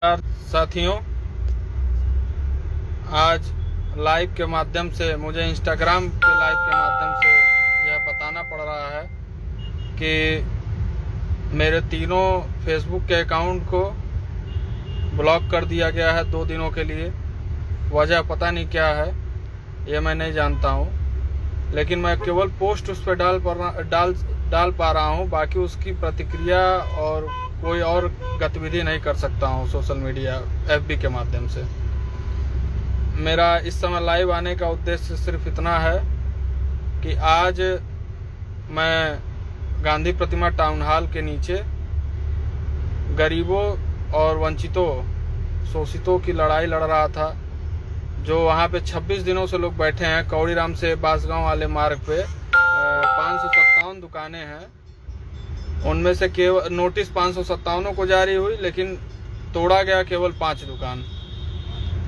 नमस्कार साथियों, आज लाइव के माध्यम से मुझे इंस्टाग्राम के लाइव के माध्यम से यह बताना पड़ रहा है कि मेरे तीनों फेसबुक के अकाउंट को ब्लॉक कर दिया गया है 2 दिनों के लिए। वजह पता नहीं क्या है, ये मैं नहीं जानता हूँ, लेकिन मैं केवल पोस्ट उस पर डाल पा रहा हूँ। बाकी उसकी प्रतिक्रिया और कोई और गतिविधि नहीं कर सकता हूँ सोशल मीडिया एफबी के माध्यम से। मेरा इस समय लाइव आने का उद्देश्य सिर्फ इतना है कि आज मैं गांधी प्रतिमा टाउन हॉल के नीचे गरीबों और वंचितों शोषितों की लड़ाई लड़ रहा था। जो वहाँ पे 26 दिनों से लोग बैठे हैं, कौड़ीराम से बांसगांव वाले मार्ग पे 557 दुकानें हैं। उनमें से केवल नोटिस 557 को जारी हुई, लेकिन तोड़ा गया केवल 5 दुकान।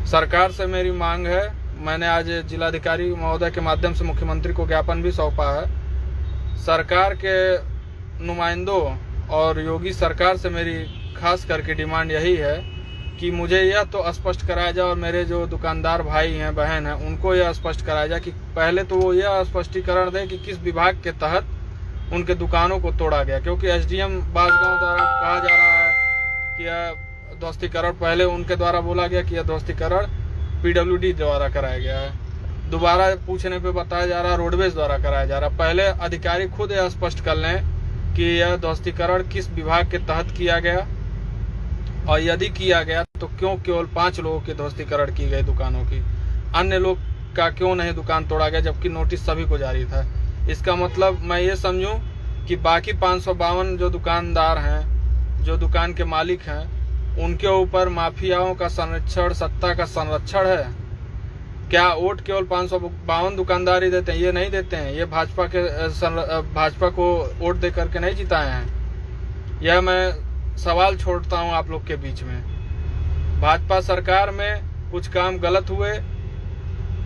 सरकार से मेरी मांग है, मैंने आज जिलाधिकारी महोदय के माध्यम से मुख्यमंत्री को ज्ञापन भी सौंपा है। सरकार के नुमाइंदों और योगी सरकार से मेरी खास करके डिमांड यही है कि मुझे यह तो स्पष्ट कराया जाए, और मेरे जो दुकानदार भाई हैं बहन हैं उनको यह स्पष्ट कराया जाए कि पहले तो वो यह स्पष्टीकरण दें कि किस विभाग के तहत उनके दुकानों को तोड़ा गया। क्योंकि एसडीएम बांसगांव द्वारा कहा जा रहा है कि यह ध्वस्तीकरण, पहले उनके द्वारा बोला गया कि यह ध्वस्तीकरण पीडब्ल्यूडी द्वारा कराया गया है। दोबारा पूछने पे बताया जा रहा है रोडवेज द्वारा कराया जा रहा है। पहले अधिकारी खुद यह स्पष्ट कर लें कि यह ध्वस्तीकरण किस विभाग के तहत किया गया, और यदि किया गया तो क्यों केवल 5 लोगों की ध्वस्तीकरण की गई दुकानों की, अन्य लोग का क्यों नहीं दुकान तोड़ा गया, जबकि नोटिस सभी को जारी था। इसका मतलब मैं ये समझूं कि बाकी 552 जो दुकानदार हैं, जो दुकान के मालिक हैं, उनके ऊपर माफियाओं का संरक्षण, सत्ता का संरक्षण है। क्या वोट केवल 552 दुकानदार ही देते हैं? ये नहीं देते हैं। ये भाजपा को वोट दे करके नहीं जिताए हैं। यह मैं सवाल छोड़ता हूं आप लोग के बीच में। भाजपा सरकार में कुछ काम गलत हुए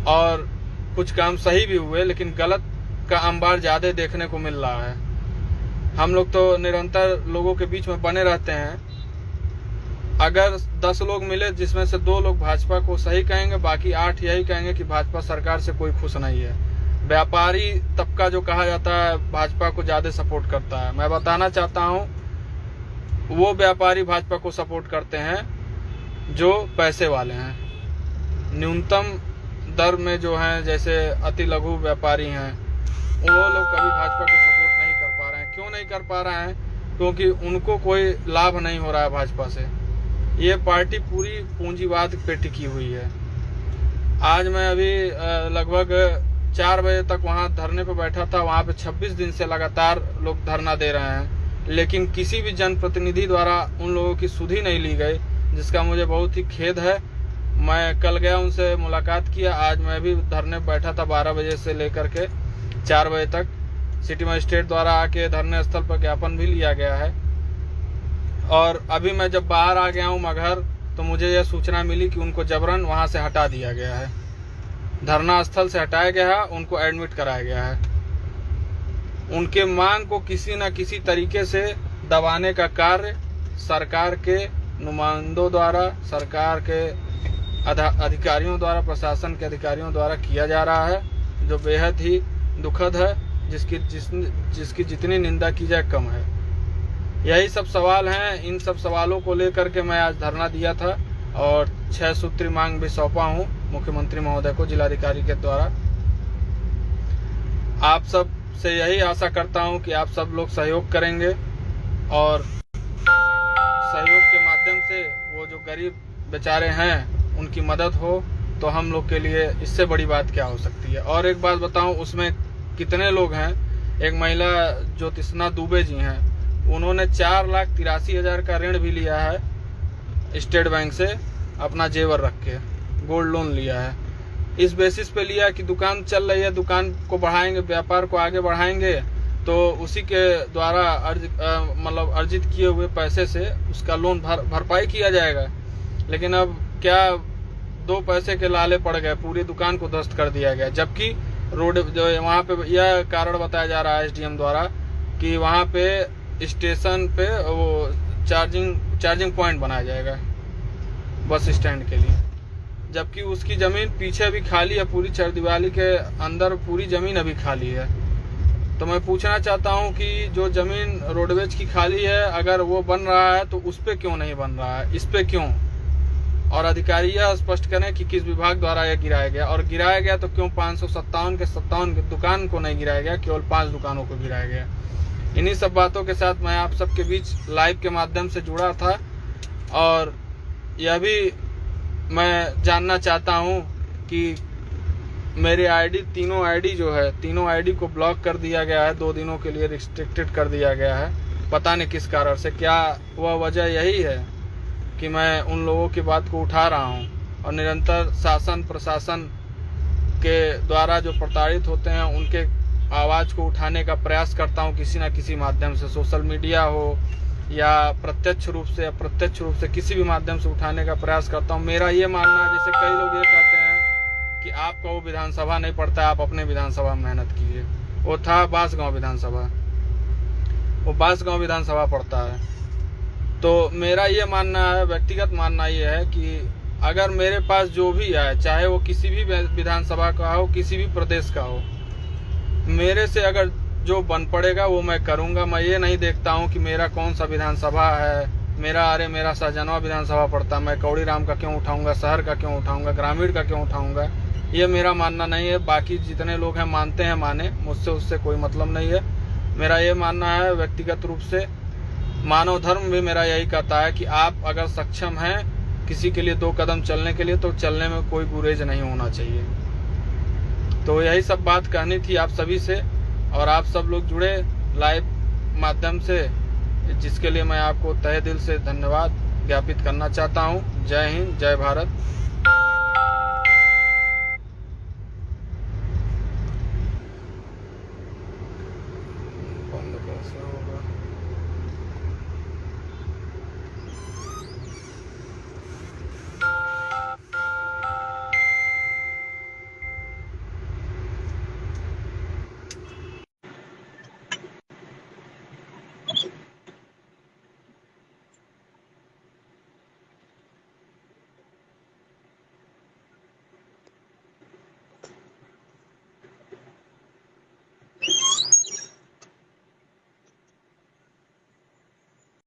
और कुछ काम सही भी हुए, लेकिन गलत का अंबार ज्यादा देखने को मिल रहा है। हम लोग तो निरंतर लोगों के बीच में बने रहते हैं। अगर 10 लोग मिले जिसमें से 2 लोग भाजपा को सही कहेंगे, बाकी 8 यही कहेंगे कि भाजपा सरकार से कोई खुश नहीं है। व्यापारी तबका जो कहा जाता है भाजपा को ज्यादा सपोर्ट करता है। मैं बताना चाहता हूं, वो व्यापारी भाजपा को सपोर्ट करते हैं जो पैसे वाले हैं। न्यूनतम दर में जो हैं, जैसे अति लघु व्यापारी हैं, वो लोग कभी भाजपा को सपोर्ट नहीं कर पा रहे हैं। क्यों नहीं कर पा रहे हैं? क्योंकि उनको कोई लाभ नहीं हो रहा है भाजपा से। ये पार्टी पूरी पूंजीवाद पे टिकी हुई है। आज मैं अभी लगभग 4 बजे तक वहां धरने पे बैठा था। वहां पे 26 दिन से लगातार लोग धरना दे रहे हैं, लेकिन किसी भी जनप्रतिनिधि द्वारा उन लोगों की सुधि नहीं ली गई, जिसका मुझे बहुत ही खेद है। मैं कल गया, उनसे मुलाकात किया। आज मैं भी धरने बैठा था 12 बजे से लेकर के 4 बजे तक। सिटी मजिस्ट्रेट द्वारा आके धरने स्थल पर ज्ञापन भी लिया गया है। और अभी मैं जब बाहर आ गया हूँ मगहर, तो मुझे यह सूचना मिली कि उनको जबरन वहां से हटा दिया गया है, धरना स्थल से हटाया गया है, उनको एडमिट कराया गया है। उनके मांग को किसी न किसी तरीके से दबाने का कार्य सरकार के नुमाइंदों द्वारा, सरकार के अधिकारियों द्वारा, प्रशासन के अधिकारियों द्वारा किया जा रहा है, जो बेहद ही दुखद है, जिसकी जितनी निंदा की जाए कम है। यही सब सवाल हैं। इन सब सवालों को लेकर के मैं आज धरना दिया था, और 6 सूत्री मांग भी सौंपा हूं मुख्यमंत्री महोदय को जिलाधिकारी के द्वारा। आप सब से यही आशा करता हूं कि आप सब लोग सहयोग करेंगे, और सहयोग के माध्यम से वो जो गरीब बेचारे हैं उनकी मदद हो, तो हम लोग के लिए इससे बड़ी बात क्या हो सकती है। और एक बात बताऊं, उसमें कितने लोग हैं। एक महिला ज्योतिषना दुबे जी हैं, उन्होंने 4,83,000 का ऋण भी लिया है स्टेट बैंक से, अपना जेवर रख के गोल्ड लोन लिया है। इस बेसिस पे लिया कि दुकान चल रही है, दुकान को बढ़ाएंगे, व्यापार को आगे बढ़ाएंगे, तो उसी के द्वारा अर्जित किए हुए पैसे से उसका लोन भरपाई किया जाएगा। लेकिन अब क्या 2 पैसे के लाले पड़ गए, पूरी दुकान को ध्वस्त कर दिया गया। जबकि रोड जो वहाँ पे यह कारण बताया जा रहा है एसडीएम द्वारा कि वहाँ पे स्टेशन पे वो चार्जिंग पॉइंट बनाया जाएगा। बस स्टैंड के लिए, जबकि उसकी ज़मीन पीछे भी खाली है, पूरी चरदीवाली के अंदर पूरी ज़मीन अभी खाली है। तो मैं पूछना चाहता हूं कि जो ज़मीन रोडवेज की खाली है, अगर वो बन रहा है तो उस पे क्यों नहीं बन रहा है, इस पे क्यों? और अधिकारी यह स्पष्ट करें कि किस विभाग द्वारा यह गिराया गया, और गिराया गया तो क्यों 557 के 57 दुकान को नहीं गिराया गया, केवल 5 दुकानों को गिराया गया। इन्हीं सब बातों के साथ मैं आप सबके बीच लाइव के माध्यम से जुड़ा था, और यह भी मैं जानना चाहता हूं कि मेरे आईडी, तीनों आईडी को ब्लॉक कर दिया गया है, 2 दिनों के लिए रिस्ट्रिक्टेड कर दिया गया है, पता नहीं किस कारण से। क्या वह वजह यही है कि मैं उन लोगों की बात को उठा रहा हूं और निरंतर शासन प्रशासन के द्वारा जो प्रताड़ित होते हैं उनके आवाज़ को उठाने का प्रयास करता हूं किसी न किसी माध्यम से, सोशल मीडिया हो या प्रत्यक्ष रूप से, अप्रत्यक्ष रूप से, किसी भी माध्यम से उठाने का प्रयास करता हूं। मेरा ये मानना है, जैसे कई लोग ये कहते हैं कि आपका वो विधानसभा नहीं पड़ता, आप अपने विधानसभा में मेहनत कीजिए। वो था बांसगांव विधानसभा, वो बांसगांव विधानसभा पड़ता है। तो मेरा ये मानना है, व्यक्तिगत मानना ये है कि अगर मेरे पास जो भी आए, चाहे वो किसी भी विधानसभा का हो, किसी भी प्रदेश का हो, मेरे से अगर जो बन पड़ेगा वो मैं करूँगा। मैं ये नहीं देखता हूँ कि मेरा कौन सा विधानसभा है, मेरा सहजनवा विधानसभा पड़ता, मैं कौड़ी राम का क्यों उठाऊँगा, शहर का क्यों उठाऊँगा, ग्रामीण का क्यों उठाऊँगा, ये मेरा मानना नहीं है। बाकी जितने लोग हैं मानते हैं, माने, मुझसे उससे कोई मतलब नहीं है। मेरा ये मानना है व्यक्तिगत रूप से, मानव धर्म भी मेरा यही कहता है कि आप अगर सक्षम हैं किसी के लिए 2 कदम चलने के लिए, तो चलने में कोई गुरेज नहीं होना चाहिए। तो यही सब बात कहनी थी आप सभी से, और आप सब लोग जुड़े लाइव माध्यम से, जिसके लिए मैं आपको तहे दिल से धन्यवाद ज्ञापित करना चाहता हूँ। जय हिंद, जय भारत।